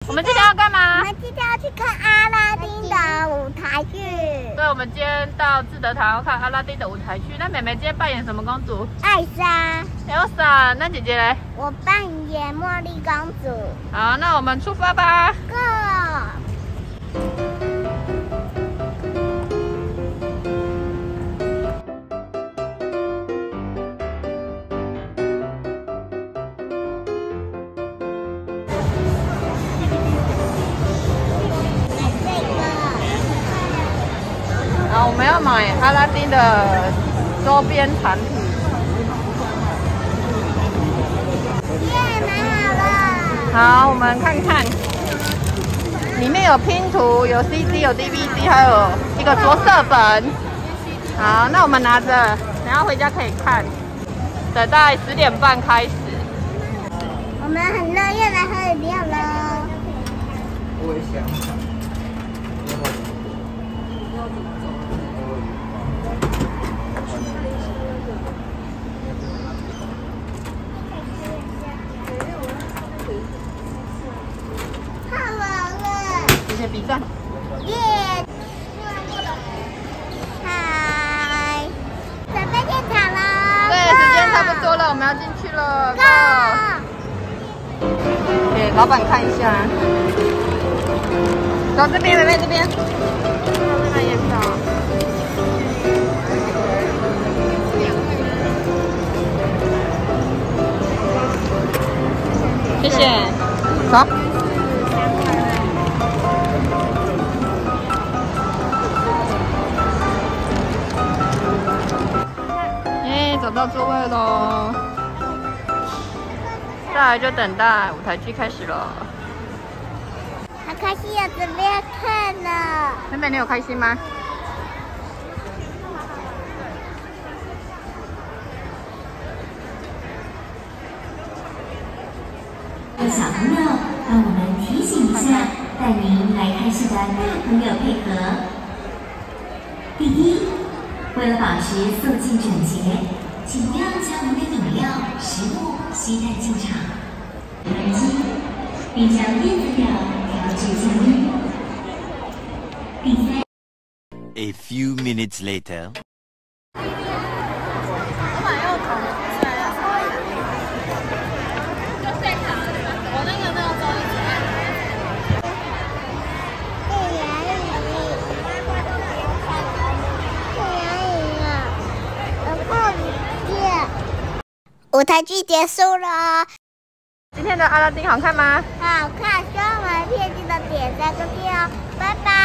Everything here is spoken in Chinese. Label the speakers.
Speaker 1: 我们今天要干嘛？
Speaker 2: 我们今天要去看阿拉丁的舞台剧。
Speaker 1: 对，我们今天到志德堂要看阿拉丁的舞台剧。那妹妹今天扮演什么公主？
Speaker 2: 艾莎。
Speaker 1: Elsa。那姐姐嘞？
Speaker 2: 我扮演茉莉公主。
Speaker 1: 好，那我们出发吧。
Speaker 2: Go。
Speaker 1: 好，我们要买阿拉丁的周边产品。
Speaker 2: 耶，买好了。
Speaker 1: 好，我们看看，里面有拼图，有 CD， 有 DVD， 还有一个着色本。好，那我们拿着，等下回家可以看。等待10点半开始。
Speaker 2: 我们很热，又来喝饮料了。
Speaker 3: 我也想。
Speaker 1: 谢谢比赞。
Speaker 2: 耶！嗨，准备进场了。
Speaker 1: 对，时间差不多了，我们要进去了。给老板看一下。走这边，妹妹这边。这边验票。谢谢。走。找到座位喽，再来就等待舞台剧开始了。
Speaker 2: 好开心啊，准备要看了。
Speaker 1: 妹妹，你有开心吗？
Speaker 4: 小朋友，让我们提醒一下，带您来看戏的大朋友配合。第一，为了保持肃静整洁，请不要将您的饮料、食物携带进场。耳机，并将电子表调至静音。第三。
Speaker 5: A few minutes later.
Speaker 2: 舞台剧结束了。
Speaker 1: 今天的阿拉丁好看吗？
Speaker 2: 好看，希望我们片记得点赞、关注哦，拜拜。